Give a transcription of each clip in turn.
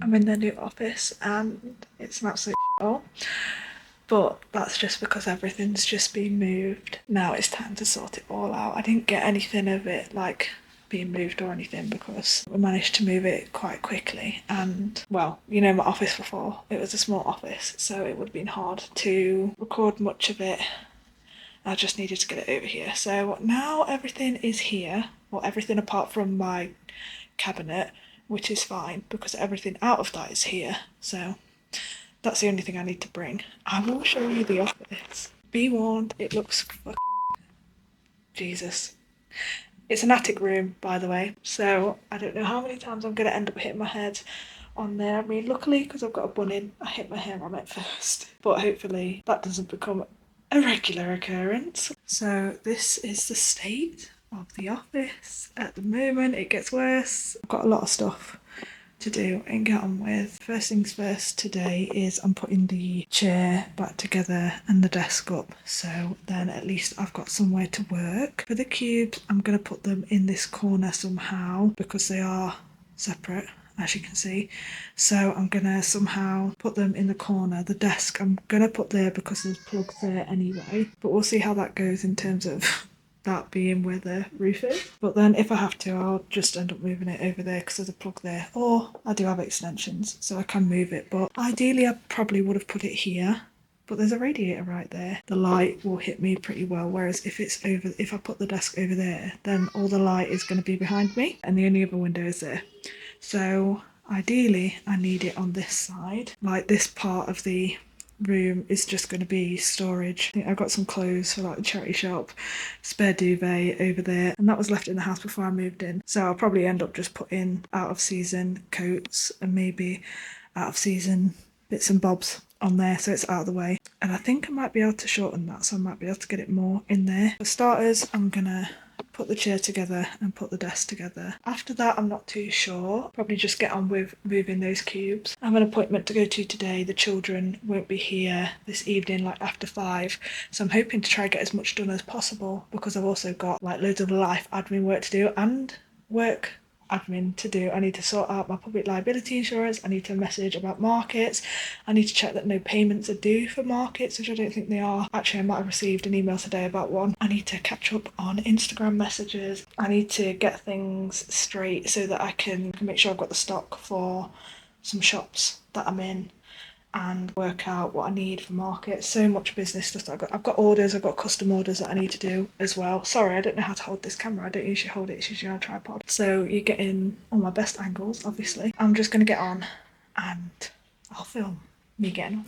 I'm in the new office and it's an absolute shithole. But that's just because everything's just been moved. Now it's time to sort it all out. I didn't get anything of it like being moved or anything because we managed to move it quite quickly, and well, you know, my office before, it was a small office, so it would have been hard to record much of it. I just needed to get it over here. So now everything is here, or everything apart from my cabinet, which is fine because everything out of that is here. So that's the only thing I need to bring. I will show you the office. Be warned, it looks fucking Jesus. It's an attic room, by the way, so I don't know how many times I'm going to end up hitting my head on there. I mean, luckily, because I've got a bun in, I hit my hair on it first, but hopefully that doesn't become a regular occurrence. So this is the state of the office at the moment. It gets worse. I've got a lot of stuff to do and get on with. First things first today is I'm putting the chair back together and the desk up, so then at least I've got somewhere to work. For the cubes, I'm going to put them in this corner somehow because they are separate, as you can see. So I'm going to somehow put them in the corner. The desk I'm going to put there because there's plugs there anyway, but we'll see how that goes in terms of that being where the roof is. But then if I have to, I'll just end up moving it over there because there's a plug there, or I do have extensions so I can move it, but ideally I probably would have put it here, but there's a radiator right there. The light will hit me pretty well, whereas if I put the desk over there, then all the light is going to be behind me and the only other window is there. So ideally I need it on this side. Like, this part of the room is just going to be storage. I think I've got some clothes for like the charity shop, spare duvet over there, and that was left in the house before I moved in, so I'll probably end up just putting out of season coats and maybe out of season bits and bobs on there so it's out of the way. And I think I might be able to shorten that, so I might be able to get it more in there. For starters, I'm gonna put the chair together and put the desk together. After that, I'm not too sure. Probably just get on with moving those cubes. I have an appointment to go to today. The children won't be here this evening, like after 5. So I'm hoping to try and get as much done as possible because I've also got like loads of life admin work to do and work admin to do. I need to sort out my public liability insurance. I need to message about markets. I need to check that no payments are due for markets, which I don't think they are. Actually, I might have received an email today about one. I need to catch up on Instagram messages. I need to get things straight so that I can make sure I've got the stock for some shops that I'm in and work out what I need for market. So much business stuff that I've got orders, I've got custom orders that I need to do as well. Sorry, I don't know how to hold this camera. I don't usually hold it, it's usually on a tripod. So you're getting all my best angles, obviously. I'm just going to get on and I'll film me getting on.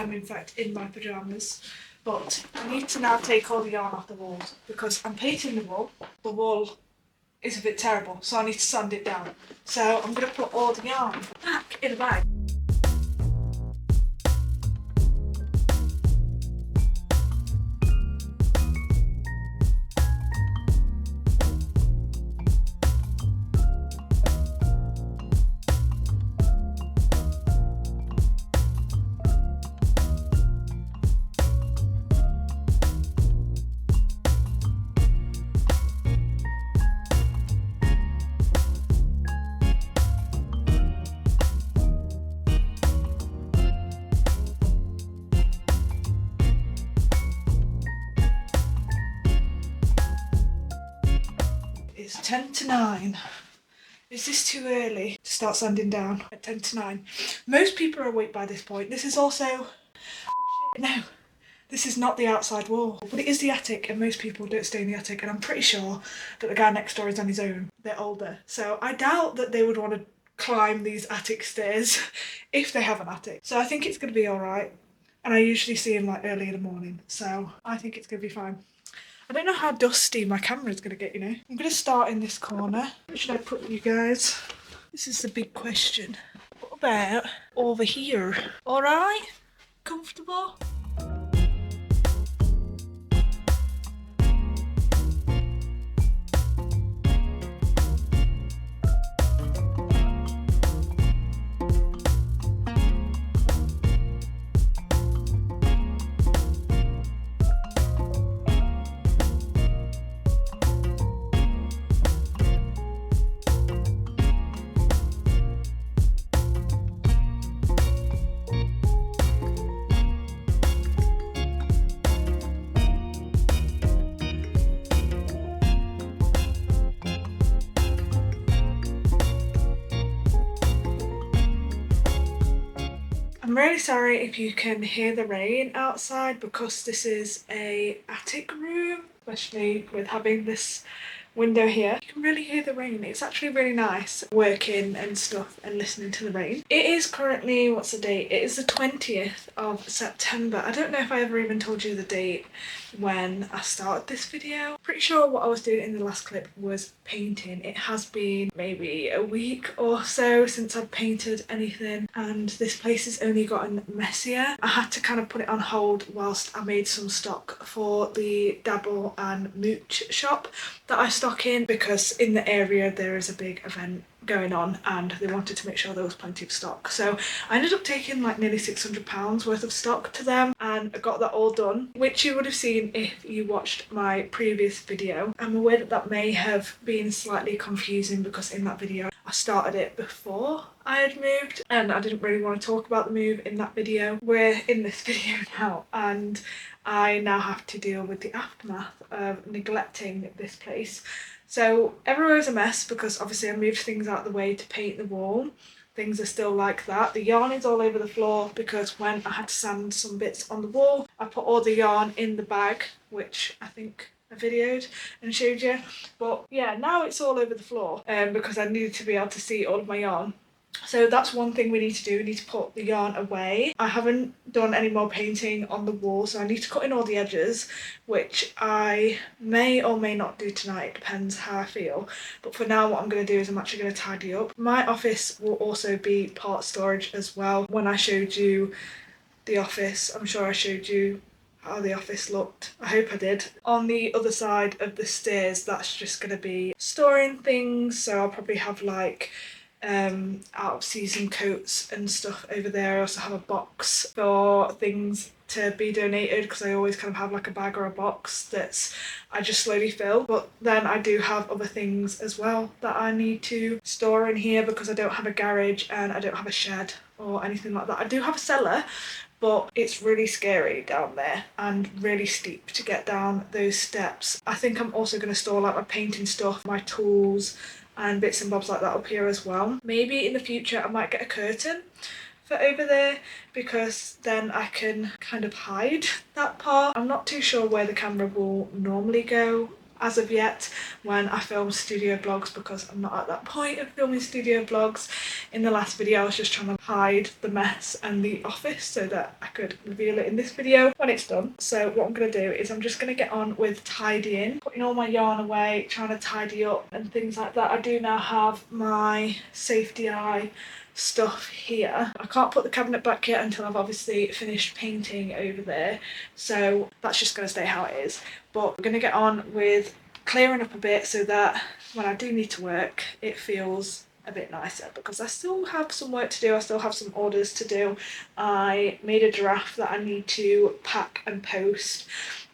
In fact in my pyjamas, but I need to now take all the yarn off the walls because I'm painting the wall is a bit terrible, so I need to sand it down. So I'm going to put all the yarn back in a bag. It's 10 to 9. Is this too early to start sanding down at 10 to 9? Most people are awake by this point. This is also... Oh shit, no. This is not the outside wall, but it is the attic, and most people don't stay in the attic, and I'm pretty sure that the guy next door is on his own. They're older. So I doubt that they would want to climb these attic stairs if they have an attic. So I think it's going to be alright. And I usually see him like early in the morning, so I think it's going to be fine. I don't know how dusty my camera is going to get, you know. I'm going to start in this corner. Where should I put you guys? This is the big question. What about over here? Alright? Comfortable? I'm really sorry if you can hear the rain outside because this is a attic room, especially with having this window here. You can really hear the rain. It's actually really nice working and stuff and listening to the rain. It is currently, what's the date? It is the 20th of September. I don't know if I ever even told you the date when I started this video. Pretty sure what I was doing in the last clip was painting. It has been maybe a week or so since I've painted anything, and this place has only gotten messier. I had to kind of put it on hold whilst I made some stock for the Dabble and Mooch shop that I stock in, because in the area there is a big event going on and they wanted to make sure there was plenty of stock. So I ended up taking like nearly £600 worth of stock to them, and I got that all done, which you would have seen if you watched my previous video. I'm aware that that may have been slightly confusing because in that video I started it before I had moved and I didn't really want to talk about the move in that video. We're in this video now and I now have to deal with the aftermath of neglecting this place. So everywhere is a mess because obviously I moved things out of the way to paint the wall. Things are still like that. The yarn is all over the floor because when I had to sand some bits on the wall, I put all the yarn in the bag, which I think I videoed and showed you. But yeah, now it's all over the floor because I needed to be able to see all of my yarn. So that's one thing we need to do. We need to put the yarn away. I haven't done any more painting on the wall, so I need to cut in all the edges, which I may or may not do tonight. It depends how I feel. But for now, what I'm going to do is I'm actually going to tidy up. My office will also be part storage as well. When I showed you the office, I'm sure I showed you how the office looked. I hope I did. On the other side of the stairs, that's just going to be storing things. So I'll probably have like out of season coats and stuff over there. I also have a box for things to be donated because I always kind of have like a bag or a box that's I just slowly fill. But then I do have other things as well that I need to store in here because I don't have a garage and I don't have a shed or anything like that. I do have a cellar, but it's really scary down there and really steep to get down those steps. I think I'm also going to store like my painting stuff, my tools and bits and bobs like that up here as well. Maybe in the future I might get a curtain for over there because then I can kind of hide that part. I'm not too sure where the camera will normally go as of yet when I film studio vlogs, because I'm not at that point of filming studio vlogs. In the last video I was just trying to hide the mess and the office so that I could reveal it in this video when it's done. So what I'm going to do is I'm just going to get on with tidying, putting all my yarn away, trying to tidy up and things like that. I do now have my safety eye stuff here. I can't put the cabinet back yet until I've obviously finished painting over there, so that's just going to stay how it is. But we're going to get on with clearing up a bit so that when I do need to work it feels a bit nicer, because I still have some work to do, I still have some orders to do. I made a giraffe that I need to pack and post.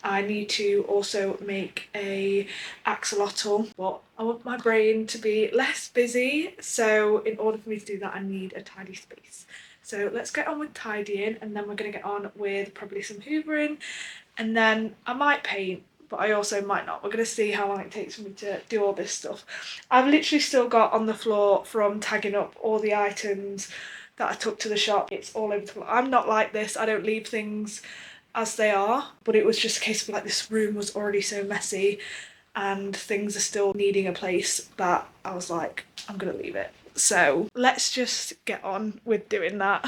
I need to also make a axolotl, but I want my brain to be less busy, so in order for me to do that I need a tidy space. So let's get on with tidying, and then we're going to get on with probably some hoovering, and then I might paint, but I also might not. We're going to see how long it takes for me to do all this stuff. I've literally still got on the floor from tagging up all the items that I took to the shop. It's all over the floor. I'm not like this, I don't leave things as they are, but it was just a case of like this room was already so messy and things are still needing a place that I was like, I'm gonna leave it. So let's just get on with doing that.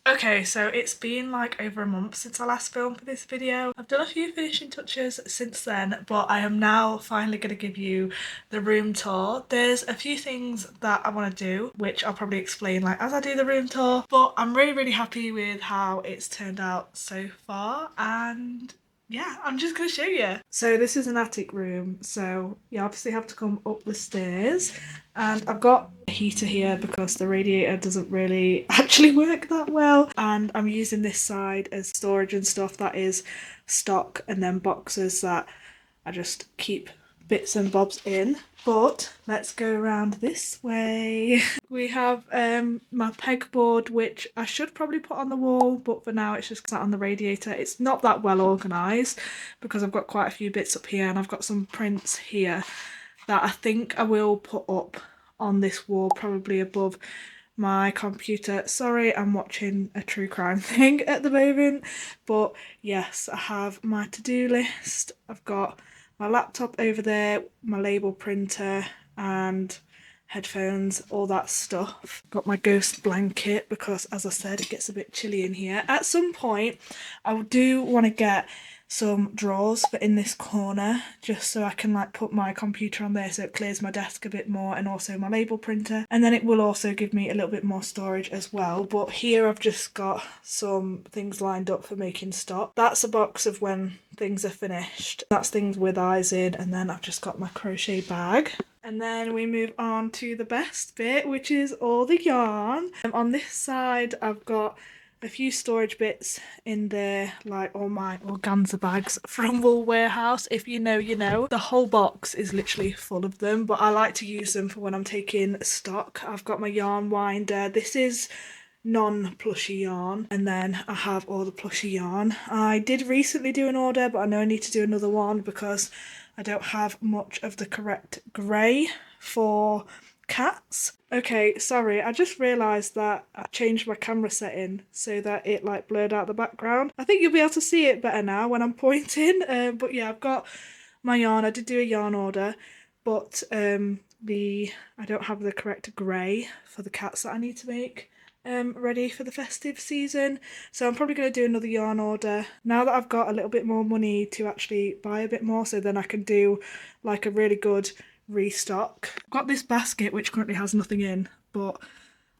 Okay, so it's been like over a month since I last filmed for this video. I've done a few finishing touches since then, but I am now finally going to give you the room tour. There's a few things that I want to do, which I'll probably explain like as I do the room tour, but I'm really happy with how it's turned out so far, and yeah, I'm just going to show you. So this is an attic room, so you obviously have to come up the stairs, and I've got a heater here because the radiator doesn't really actually work that well, and I'm using this side as storage and stuff that is stock, and then boxes that I just keep bits and bobs in. But let's go around this way. We have my pegboard, which I should probably put on the wall, but for now it's just sat on the radiator. It's not that well organised because I've got quite a few bits up here, and I've got some prints here that I think I will put up on this wall, probably above my computer. Sorry, I'm watching a true crime thing at the moment, but yes, I have my to-do list. I've got my laptop over there, my label printer and headphones, all that stuff. Got my ghost blanket because, as I said, it gets a bit chilly in here. At some point I do want to get some drawers for in this corner, just so I can like put my computer on there so it clears my desk a bit more, and also my label printer, and then it will also give me a little bit more storage as well. But here I've just got some things lined up for making stock. That's a box of when things are finished. That's things with eyes in, and then I've just got my crochet bag. And then we move on to the best bit, which is all the yarn. On this side I've got a few storage bits in there, like all my organza bags from Wool Warehouse. If you know, you know. The whole box is literally full of them, but I like to use them for when I'm taking stock. I've got my yarn winder. This is non-plushy yarn, and then I have all the plushy yarn. I did recently do an order, but I know I need to do another one because I don't have much of the correct grey for cats. Okay, sorry, I just realised that I changed my camera setting so that it like blurred out the background. I think you'll be able to see it better now when I'm pointing, but yeah, I've got my yarn. I did do a yarn order, but I don't have the correct grey for the cats that I need to make ready for the festive season, so I'm probably going to do another yarn order now that I've got a little bit more money to actually buy a bit more, so then I can do like a really good restock. I've got this basket which currently has nothing in, but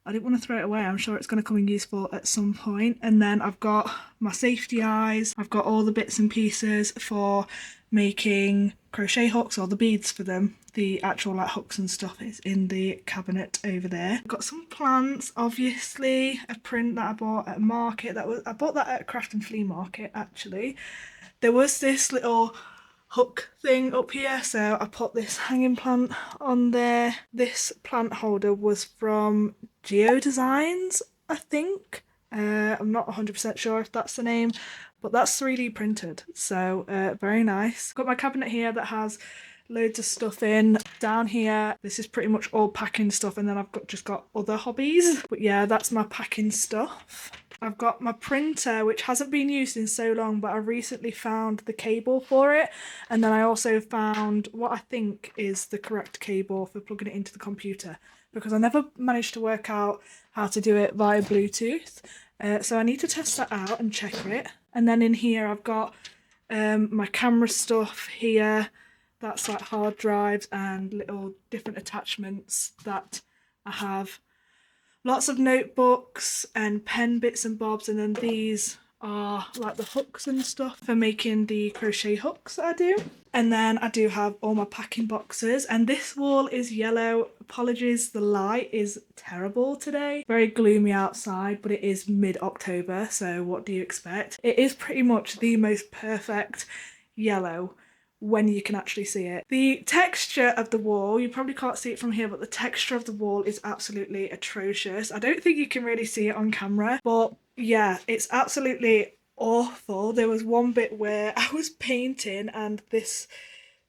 I didn't want to throw it away. I'm sure it's going to come in useful at some point. And then I've got my safety eyes. I've got all the bits and pieces for making crochet hooks, or the beads for them. The actual like hooks and stuff is in the cabinet over there. I've got some plants, obviously, a print that I bought at a market. I bought that at a craft and flea market actually. There was this little hook thing up here, so I put this hanging plant on there. This plant holder was from Geodesigns, I think. I'm not 100% sure if that's the name, but that's 3D printed, so very nice. Got my cabinet here that has loads of stuff in. Down here, this is pretty much all packing stuff, and then I've just got other hobbies. But yeah, that's my packing stuff. I've got my printer, which hasn't been used in so long, but I recently found the cable for it. And then I also found what I think is the correct cable for plugging it into the computer, because I never managed to work out how to do it via Bluetooth. So I need to test that out and check it. And then in here, I've got my camera stuff here. That's like hard drives and little different attachments that I have. Lots of notebooks and pen bits and bobs, and then these are like the hooks and stuff for making the crochet hooks that I do. And then I do have all my packing boxes, and this wall is yellow. Apologies, the light is terrible today. Very gloomy outside, but it is mid-October, so what do you expect? It is pretty much the most perfect yellow when you can actually see it. The texture of the wall, you probably can't see it from here, but the texture of the wall is absolutely atrocious. I don't think you can really see it on camera, but yeah, it's absolutely awful. There was one bit where I was painting and this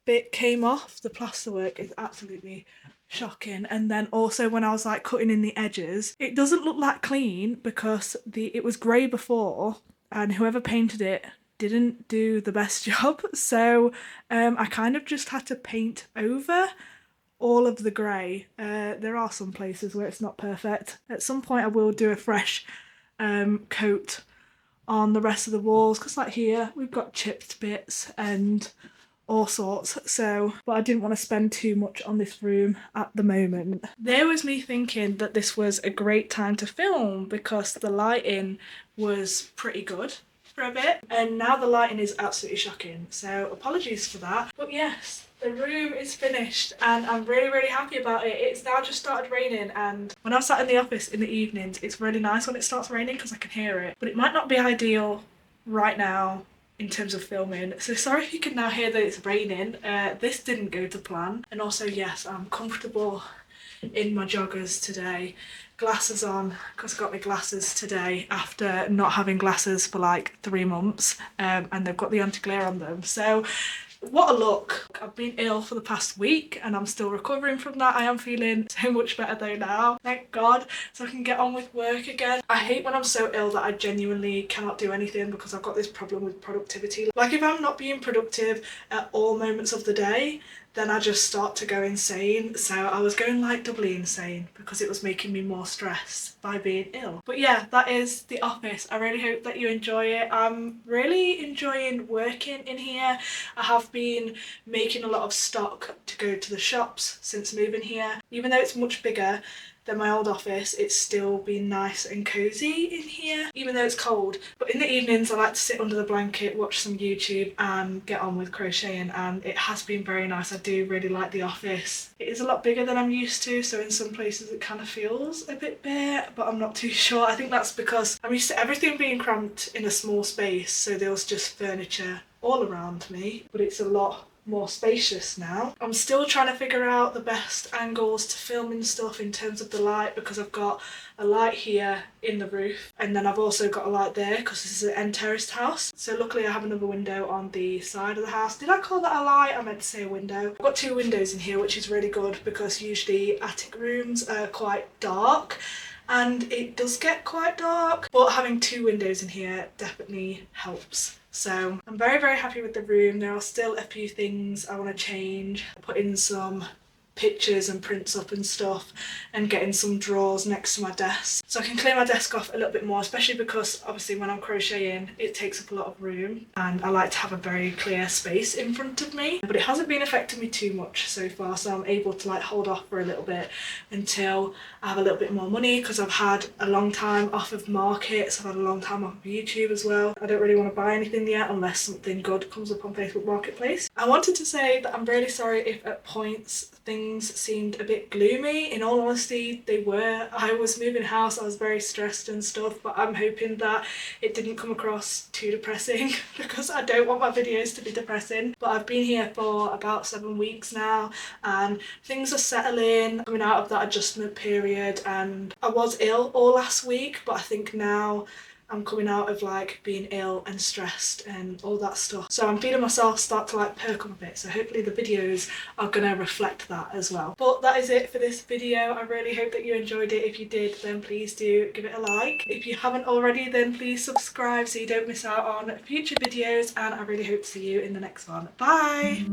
bit came off. The plasterwork is absolutely shocking. And then also when I was like cutting in the edges, it doesn't look that clean because it was grey before, and whoever painted it didn't do the best job, so I kind of just had to paint over all of the grey. There are some places where it's not perfect. At some point I will do a fresh coat on the rest of the walls, because like here we've got chipped bits and all sorts, so but I didn't want to spend too much on this room at the moment. There was me thinking that this was a great time to film because the lighting was pretty good for a bit, and now the lighting is absolutely shocking, so apologies for that. But yes, the room is finished and I'm really happy about it. It's now just started raining, and when I'm sat in the office in the evenings, it's really nice when it starts raining because I can hear it, but it might not be ideal right now in terms of filming, so sorry if you can now hear that it's raining. This didn't go to plan, and also yes, I'm comfortable in my joggers today. Glasses on because I got my glasses today after not having glasses for like 3 months, and they've got the anti-glare on them, so what a look. I've been ill for the past week and I'm still recovering from that. I am feeling so much better though now, thank God, so I can get on with work again. I hate when I'm so ill that I genuinely cannot do anything because I've got this problem with productivity. Like if I'm not being productive at all moments of the day, then I just start to go insane. So I was going like doubly insane because it was making me more stressed by being ill. But yeah, that is the office. I really hope that you enjoy it. I'm really enjoying working in here. I have been making a lot of stock to go to the shops since moving here. Even though it's much bigger than my old office, it's still been nice and cozy in here, even though it's cold. But in the evenings I like to sit under the blanket, watch some YouTube and get on with crocheting, and it has been very nice. I do really like the office. It is a lot bigger than I'm used to, so in some places it kind of feels a bit bare, but I'm not too sure. I think that's because I'm used to everything being cramped in a small space, so there was just furniture all around me, but it's a lot more spacious now. I'm still trying to figure out the best angles to film and stuff in terms of the light, because I've got a light here in the roof and then I've also got a light there because this is an end terraced house. So luckily I have another window on the side of the house. Did I call that a light? I meant to say a window. I've got 2 windows in here, which is really good because usually attic rooms are quite dark, and it does get quite dark, but having 2 windows in here definitely helps. So I'm very, very happy with the room. There are still a few things I want to change, put in some pictures and prints up and stuff, and getting some drawers next to my desk so I can clear my desk off a little bit more, especially because obviously when I'm crocheting it takes up a lot of room and I like to have a very clear space in front of me. But it hasn't been affecting me too much so far, so I'm able to like hold off for a little bit until I have a little bit more money, because I've had a long time off of markets, I've had a long time off of YouTube as well. I don't really want to buy anything yet unless something good comes up on Facebook Marketplace. I wanted to say that I'm really sorry if at points things seemed a bit gloomy. In all honesty, they were. I was moving house, I was very stressed and stuff, but I'm hoping that it didn't come across too depressing because I don't want my videos to be depressing. But I've been here for about 7 weeks now and things are settling, coming out of that adjustment period, and I was ill all last week, but I think now I'm coming out of like being ill and stressed and all that stuff. So I'm feeling myself start to like perk up a bit. So hopefully the videos are gonna reflect that as well. But that is it for this video. I really hope that you enjoyed it. If you did, then please do give it a like. If you haven't already, then please subscribe so you don't miss out on future videos, and I really hope to see you in the next one. Bye!